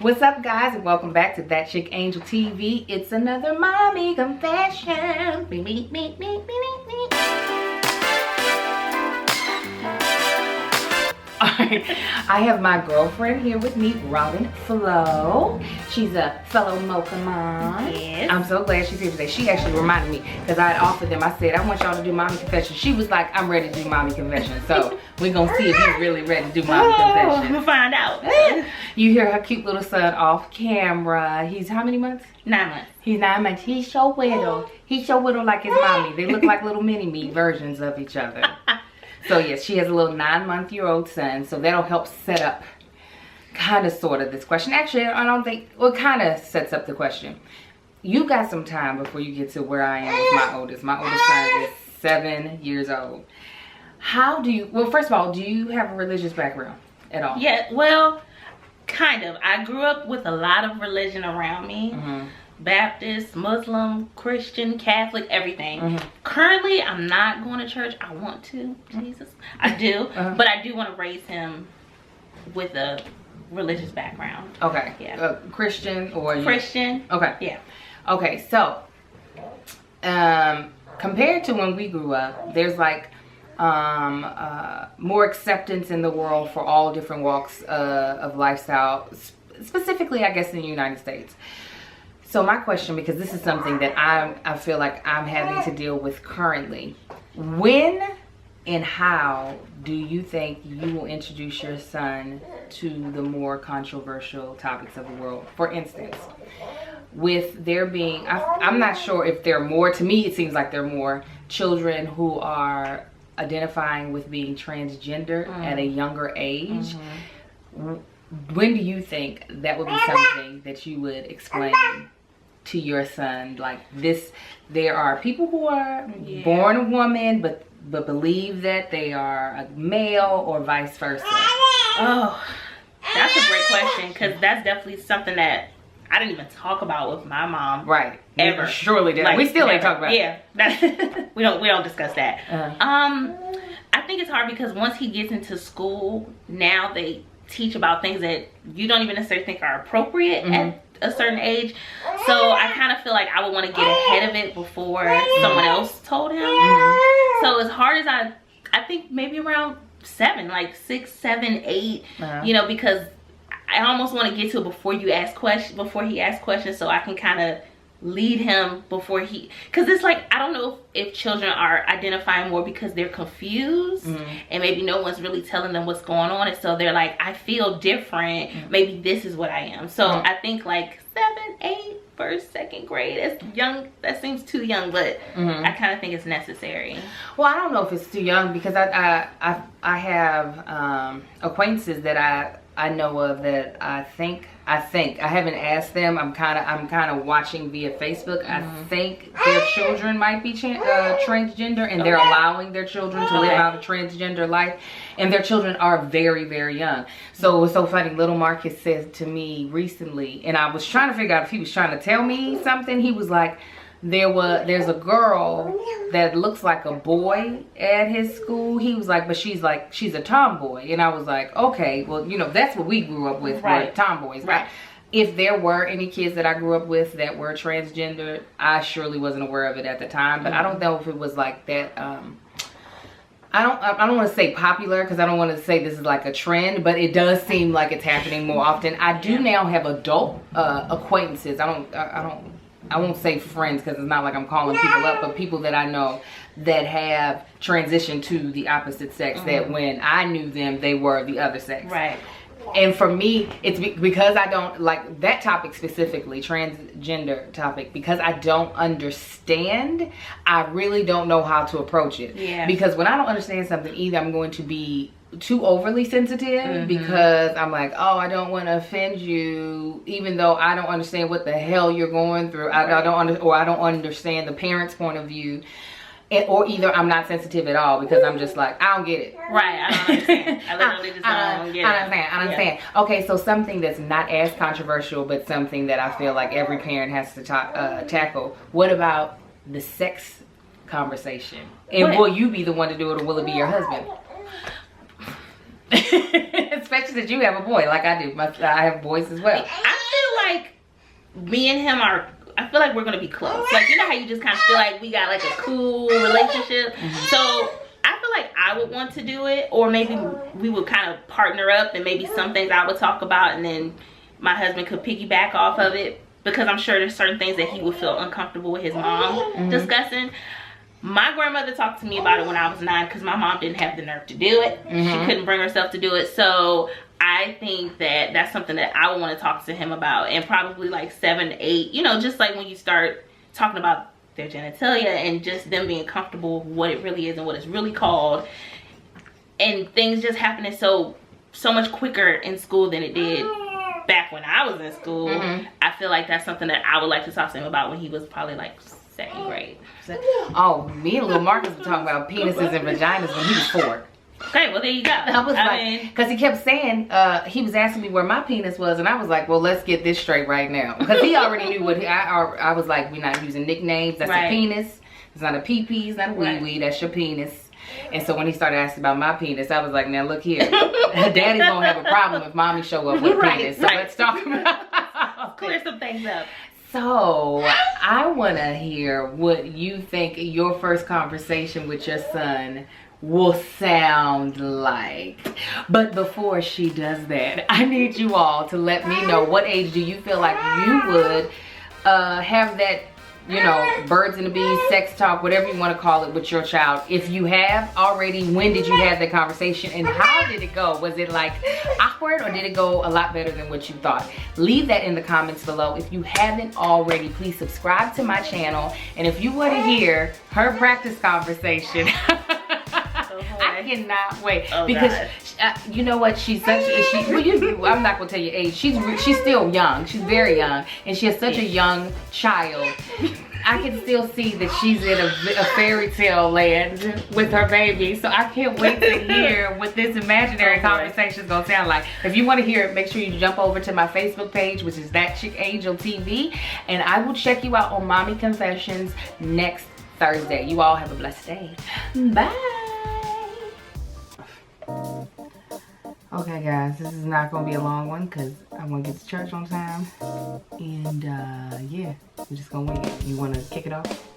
What's up, guys, and welcome back to That Chick Angel TV. It's another mommy confession. Me, me, me, me, me, me, me. Alright, I have my girlfriend here with me, Robyn Flo. She's a fellow mocha mom. Yes. I'm so glad she's here today. She actually reminded me, because I had offered them, I said, I want y'all to do mommy confession. She was like, I'm ready to do mommy confession. So we're going to see if you're really ready to do mommy confession. We'll find out. You hear her cute little son off camera. He's how many months? 9 months. He's 9 months. He's so little. He's so little like his mommy. They look like little mini-me versions of each other. So yes, she has a little 9-month-old son. So that'll help set up kind of sort of this question. Actually, I don't think, well, it kind of sets up the question. You got some time before you get to where I am with my oldest. My oldest son is 7 years old. How do you, well, first of all, do you have a religious background at all? Yeah, well, kind of. I grew up with a lot of religion around me. Baptist, Muslim, Christian, Catholic, everything. Currently, I'm not going to church. I want to, Jesus. I do. But I do want to raise him with a religious background. Okay. Yeah. Christian or Christian. Okay. Yeah. Okay, so compared to when we grew up, there's like more acceptance in the world for all different walks of lifestyle, specifically, I guess, in the United States. So my question, because this is something that I feel like I'm having to deal with currently, when and how do you think you will introduce your son to the more controversial topics of the world? For instance, with there being, I'm not sure if there are more, to me it seems like there are more children who are identifying with being transgender at a younger age. When do you think that would be something that you would explain to your son? Like this, there are people who are born a woman but believe that they are a male, or vice versa. Oh, that's a great question, because that's definitely something that I didn't even talk about with my mom. Right. Ever. We surely did. Like, we still ain't never. talking about it. Yeah. That's, we don't discuss that. I think it's hard because once he gets into school, now they teach about things that you don't even necessarily think are appropriate at a certain age. So I kind of feel like I would want to get ahead of it before someone else told him. So as hard as I think maybe around 7, like 6, 7, 8, you know, because I almost want to get to it before he asks questions, so I can kind of lead him before he, because it's like, I don't know if children are identifying more because they're confused and maybe no one's really telling them what's going on, and so they're like, I feel different, maybe this is what I am. So I think like 7, 8, first, second grade, that's young. That seems too young, but I kind of think it's necessary. Well, I don't know if it's too young, because I have acquaintances that I know of that I think I haven't asked them. I'm kind of watching via Facebook. I think their children might be transgender, and they're allowing their children to live out a transgender life, and their children are very, very young. So it was so funny. Little Marcus said to me recently, and I was trying to figure out if he was trying to tell me something. He was like, there's a girl that looks like a boy at his school. He was like, but she's a tomboy. And I was like, okay, well, you know, that's what we grew up with, were tomboys. Right. If there were any kids that I grew up with that were transgender, I surely wasn't aware of it at the time. But I don't know if it was like that. I don't want to say popular, because I don't want to say this is like a trend, but it does seem like it's happening more often. I do now have adult acquaintances. I won't say friends, because it's not like I'm calling people up, but people that I know that have transitioned to the opposite sex, that when I knew them, they were the other sex. Right. And for me, it's because I don't like that topic specifically, transgender topic, because I don't understand. I really don't know how to approach it. Yeah. Because when I don't understand something, either I'm going to be too overly sensitive, because I'm like, oh, I don't want to offend you, even though I don't understand what the hell you're going through. I don't understand the parent's point of view. Or either I'm not sensitive at all, because I'm just like, I don't get it. Right, I don't understand. I literally just don't get it. I understand. Yeah. Okay, so something that's not as controversial, but something that I feel like every parent has to tackle. What about the sex conversation? And will you be the one to do it, or will it be your husband? Especially since you have a boy, like I do. I have boys as well. I feel like me and him I feel like we're gonna be close. Like, you know how you just kind of feel like we got like a cool relationship. So I feel like I would want to do it, or maybe we would kind of partner up, and maybe some things I would talk about, and then my husband could piggyback off of it, because I'm sure there's certain things that he would feel uncomfortable with his mom discussing. My grandmother talked to me about it when I was 9, because my mom didn't have the nerve to do it. She couldn't bring herself to do it. So I think that that's something that I would want to talk to him about. And probably like 7, 8, you know, just like when you start talking about their genitalia and just them being comfortable with what it really is and what it's really called. And things just happening so much quicker in school than it did back when I was in school. I feel like that's something that I would like to talk to him about when he was probably like 2nd grade. Oh, me and little Marcus were talking about penises and vaginas when he was 4. Okay, well there you go. I was like, because he kept saying, he was asking me where my penis was, and I was like, well, let's get this straight right now, because he already knew what I was like. We're not using nicknames. That's a penis. It's not a pee-pee. It's not a wee-wee. That's your penis. And so when he started asking about my penis, I was like, now look here, Daddy's gonna have a problem if Mommy show up with a penis. So let's talk about clear some things up. So I want to hear what you think your first conversation with your son will sound like. But before she does that, I need you all to let me know, what age do you feel like you would have that, you know, birds and the bees, sex talk, whatever you want to call it, with your child? If you have already, when did you have that conversation, and how did it go? Was it like awkward, or did it go a lot better than what you thought? Leave that in the comments below. If you haven't already, please subscribe to my channel. And if you want to hear her practice conversation, I cannot wait, because you know what, she's such I'm not gonna tell you age. She's still young. She's very young, and she has such a young child. I can still see that she's in a fairy tale land with her baby. So I can't wait to hear what this imaginary conversation is gonna sound like. If you want to hear it, make sure you jump over to my Facebook page, which is That Chick Angel TV, and I will check you out on Mommy Confessions next Thursday. You all have a blessed day. Bye. Okay guys, this is not gonna be a long one, because I want to get to church on time. And yeah, we're just gonna wing it. You want to kick it off?